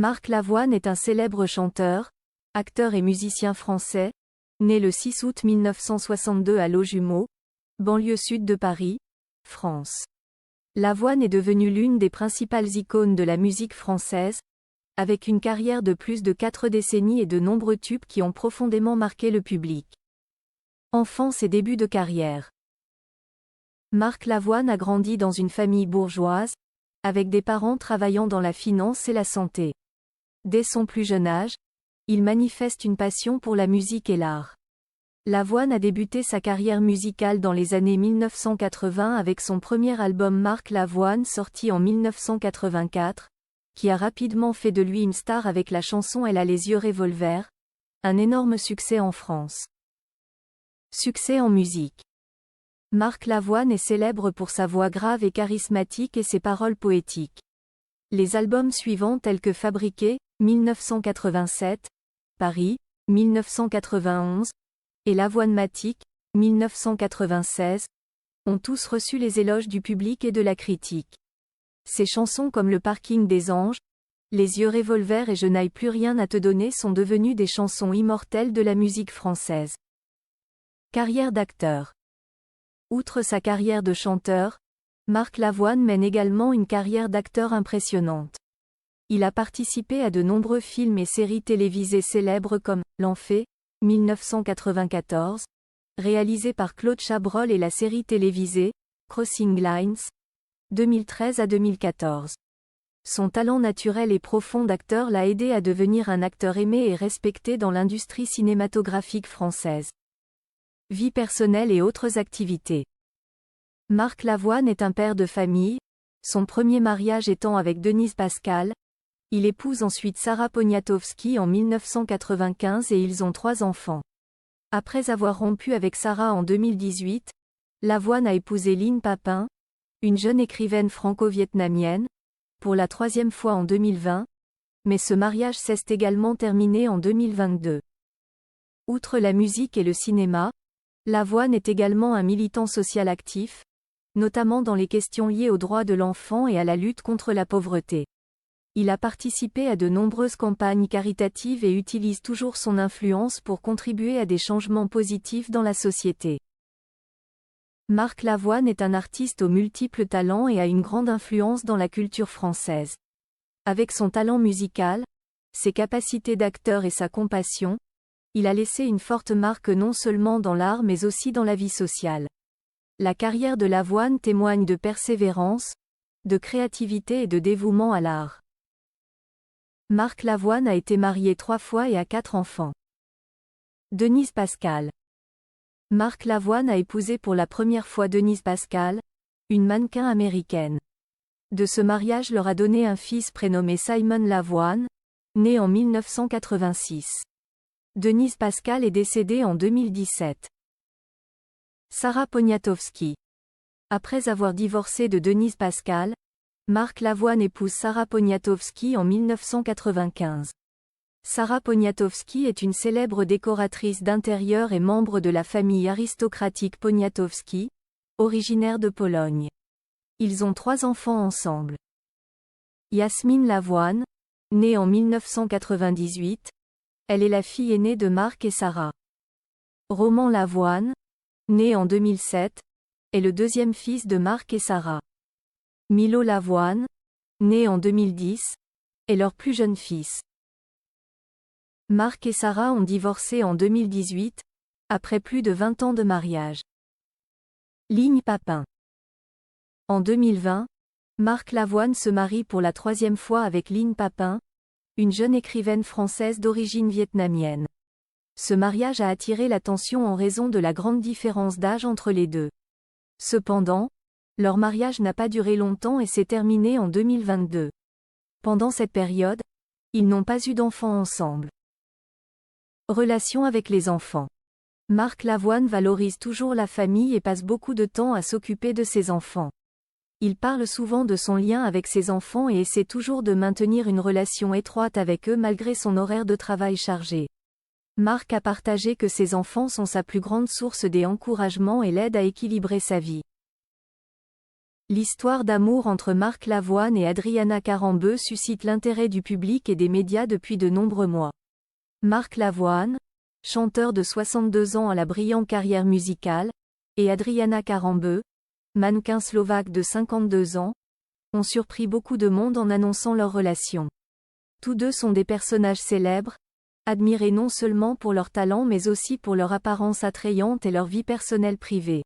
Marc Lavoine est un célèbre chanteur, acteur et musicien français, né le 6 août 1962 à Laux-Jumeaux, banlieue sud de Paris, France. Lavoine est devenu l'une des principales icônes de la musique française, avec une carrière de plus de 4 décennies et de nombreux tubes qui ont profondément marqué le public. Enfance et début de carrière. Marc Lavoine a grandi dans une famille bourgeoise, avec des parents travaillant dans la finance et la santé. Dès son plus jeune âge, il manifeste une passion pour la musique et l'art. Lavoine a débuté sa carrière musicale dans les années 1980 avec son premier album Marc Lavoine sorti en 1984, qui a rapidement fait de lui une star avec la chanson Elle a les yeux revolver, un énorme succès en France. Succès en musique. Marc Lavoine est célèbre pour sa voix grave et charismatique et ses paroles poétiques. Les albums suivants tels que Fabriqué, 1987, Paris, 1991, et Lavoine-matique, 1996, ont tous reçu les éloges du public et de la critique. Ces chansons comme Le Parking des Anges, Les Yeux Revolver et Je n'aille plus rien à te donner sont devenues des chansons immortelles de la musique française. Carrière d'acteur. Outre sa carrière de chanteur, Marc Lavoine mène également une carrière d'acteur impressionnante. Il a participé à de nombreux films et séries télévisées célèbres comme L'Enfait, 1994, réalisé par Claude Chabrol et la série télévisée Crossing Lines, 2013 à 2014. Son talent naturel et profond d'acteur l'a aidé à devenir un acteur aimé et respecté dans l'industrie cinématographique française. Vie personnelle et autres activités. Marc Lavoine est un père de famille, son premier mariage étant avec Denise Pascal. Il épouse ensuite Sarah Poniatowski en 1995 et ils ont 3 enfants. Après avoir rompu avec Sarah en 2018, Lavoine a épousé Lynn Papin, une jeune écrivaine franco-vietnamienne, pour la 3e fois en 2020, mais ce mariage s'est également terminé en 2022. Outre la musique et le cinéma, Lavoine est également un militant social actif, notamment dans les questions liées aux droits de l'enfant et à la lutte contre la pauvreté. Il a participé à de nombreuses campagnes caritatives et utilise toujours son influence pour contribuer à des changements positifs dans la société. Marc Lavoine est un artiste aux multiples talents et a une grande influence dans la culture française. Avec son talent musical, ses capacités d'acteur et sa compassion, il a laissé une forte marque non seulement dans l'art mais aussi dans la vie sociale. La carrière de Lavoine témoigne de persévérance, de créativité et de dévouement à l'art. Marc Lavoine a été marié 3 fois et a 4 enfants. Denise Pascal. Marc Lavoine a épousé pour la première fois Denise Pascal, une mannequin américaine. De ce mariage leur a donné un fils prénommé Simon Lavoine, né en 1986. Denise Pascal est décédée en 2017. Sarah Poniatowski. Après avoir divorcé de Denise Pascal, Marc Lavoine épouse Sarah Poniatowski en 1995. Sarah Poniatowski est une célèbre décoratrice d'intérieur et membre de la famille aristocratique Poniatowski, originaire de Pologne. Ils ont 3 enfants ensemble. Yasmine Lavoine, née en 1998, elle est la fille aînée de Marc et Sarah. Roman Lavoine, né en 2007, est le 2e fils de Marc et Sarah. Milo Lavoine, né en 2010, est leur plus jeune fils. Marc et Sarah ont divorcé en 2018, après plus de 20 ans de mariage. Lynn Papin. En 2020, Marc Lavoine se marie pour la 3e fois avec Lynn Papin, une jeune écrivaine française d'origine vietnamienne. Ce mariage a attiré l'attention en raison de la grande différence d'âge entre les deux. Cependant, leur mariage n'a pas duré longtemps et s'est terminé en 2022. Pendant cette période, ils n'ont pas eu d'enfants ensemble. Relation avec les enfants. Marc Lavoine valorise toujours la famille et passe beaucoup de temps à s'occuper de ses enfants. Il parle souvent de son lien avec ses enfants et essaie toujours de maintenir une relation étroite avec eux malgré son horaire de travail chargé. Marc a partagé que ses enfants sont sa plus grande source d'encouragement et l'aide à équilibrer sa vie. L'histoire d'amour entre Marc Lavoine et Adriana Carambeu suscite l'intérêt du public et des médias depuis de nombreux mois. Marc Lavoine, chanteur de 62 ans à la brillante carrière musicale, et Adriana Carambeu, mannequin slovaque de 52 ans, ont surpris beaucoup de monde en annonçant leur relation. Tous deux sont des personnages célèbres, admirés non seulement pour leur talent mais aussi pour leur apparence attrayante et leur vie personnelle privée.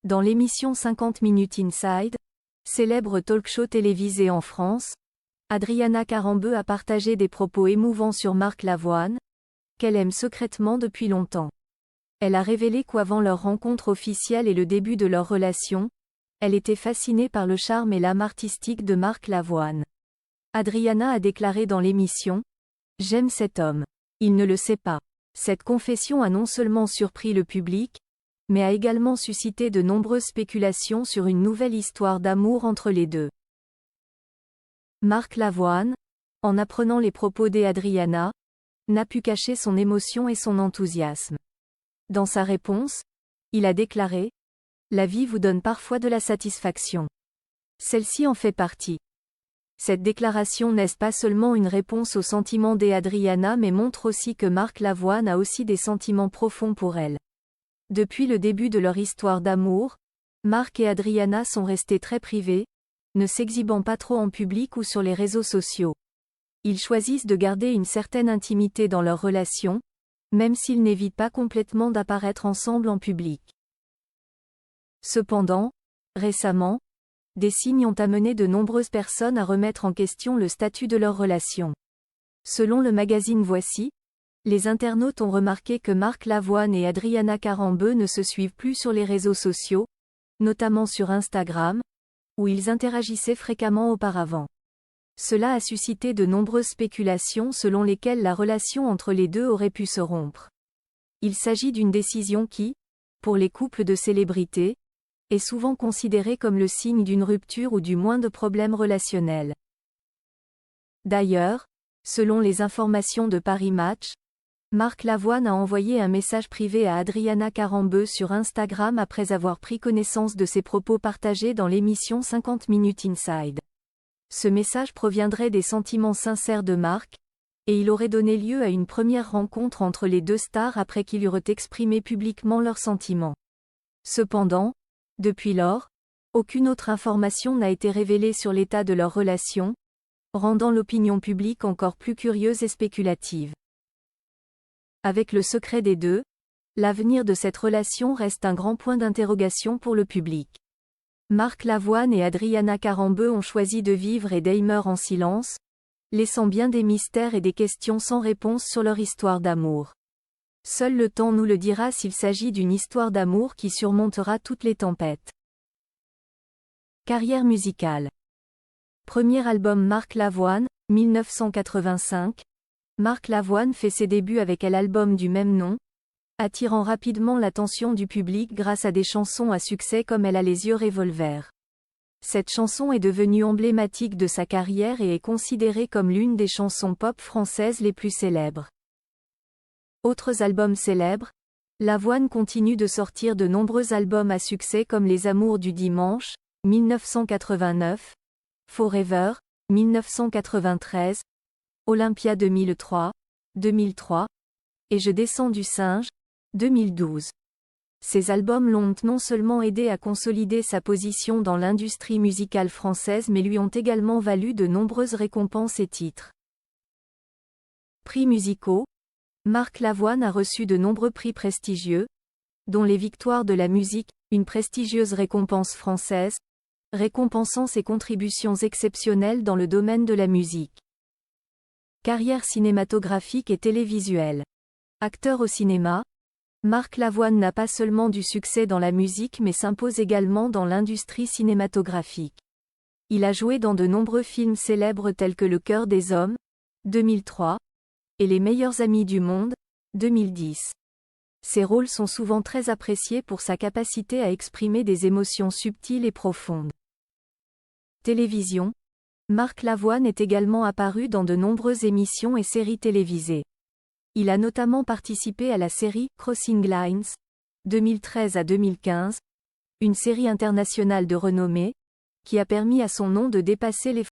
Dans l'émission 50 Minutes Inside, célèbre talk-show télévisé en France, Adriana Carambeu a partagé des propos émouvants sur Marc Lavoine, qu'elle aime secrètement depuis longtemps. Elle a révélé qu'avant leur rencontre officielle et le début de leur relation, elle était fascinée par le charme et l'âme artistique de Marc Lavoine. Adriana a déclaré dans l'émission « J'aime cet homme. Il ne le sait pas ». Cette confession a non seulement surpris le public, mais a également suscité de nombreuses spéculations sur une nouvelle histoire d'amour entre les deux. Marc Lavoine, en apprenant les propos d'Adriana, n'a pu cacher son émotion et son enthousiasme. Dans sa réponse, il a déclaré « La vie vous donne parfois de la satisfaction. Celle-ci en fait partie ». Cette déclaration n'est pas seulement une réponse aux sentiments d'Adriana mais montre aussi que Marc Lavoine a aussi des sentiments profonds pour elle. Depuis le début de leur histoire d'amour, Marc et Adriana sont restés très privés, ne s'exhibant pas trop en public ou sur les réseaux sociaux. Ils choisissent de garder une certaine intimité dans leur relation, même s'ils n'évitent pas complètement d'apparaître ensemble en public. Cependant, récemment, des signes ont amené de nombreuses personnes à remettre en question le statut de leur relation. Selon le magazine Voici, les internautes ont remarqué que Marc Lavoine et Adriana Carambeu ne se suivent plus sur les réseaux sociaux, notamment sur Instagram, où ils interagissaient fréquemment auparavant. Cela a suscité de nombreuses spéculations selon lesquelles la relation entre les deux aurait pu se rompre. Il s'agit d'une décision qui, pour les couples de célébrités, est souvent considérée comme le signe d'une rupture ou du moins de problèmes relationnels. D'ailleurs, selon les informations de Paris Match, Marc Lavoine a envoyé un message privé à Adriana Carambeu sur Instagram après avoir pris connaissance de ses propos partagés dans l'émission 50 Minutes Inside. Ce message proviendrait des sentiments sincères de Marc, et il aurait donné lieu à une première rencontre entre les deux stars après qu'ils eurent exprimé publiquement leurs sentiments. Cependant, depuis lors, aucune autre information n'a été révélée sur l'état de leur relation, rendant l'opinion publique encore plus curieuse et spéculative. Avec le secret des deux, l'avenir de cette relation reste un grand point d'interrogation pour le public. Marc Lavoine et Adriana Carambeu ont choisi de vivre et d'aimer en silence, laissant bien des mystères et des questions sans réponse sur leur histoire d'amour. Seul le temps nous le dira s'il s'agit d'une histoire d'amour qui surmontera toutes les tempêtes. Carrière musicale. Premier album Marc Lavoine, 1985. Marc Lavoine fait ses débuts avec l'album du même nom, attirant rapidement l'attention du public grâce à des chansons à succès comme Elle a les yeux revolver. Cette chanson est devenue emblématique de sa carrière et est considérée comme l'une des chansons pop françaises les plus célèbres. Autres albums célèbres, Lavoine continue de sortir de nombreux albums à succès comme Les Amours du Dimanche, 1989, Forever, 1993, Olympia 2003, et Je descends du singe, 2012. Ces albums l'ont non seulement aidé à consolider sa position dans l'industrie musicale française mais lui ont également valu de nombreuses récompenses et titres. Prix musicaux. Marc Lavoine a reçu de nombreux prix prestigieux, dont les Victoires de la musique, une prestigieuse récompense française, récompensant ses contributions exceptionnelles dans le domaine de la musique. Carrière cinématographique et télévisuelle. Acteur au cinéma, Marc Lavoine n'a pas seulement du succès dans la musique mais s'impose également dans l'industrie cinématographique. Il a joué dans de nombreux films célèbres tels que Le cœur des hommes, 2003, et Les meilleurs amis du monde, 2010. Ses rôles sont souvent très appréciés pour sa capacité à exprimer des émotions subtiles et profondes. Télévision. Marc Lavoine est également apparu dans de nombreuses émissions et séries télévisées. Il a notamment participé à la série Crossing Lines, 2013 à 2015, une série internationale de renommée, qui a permis à son nom de dépasser les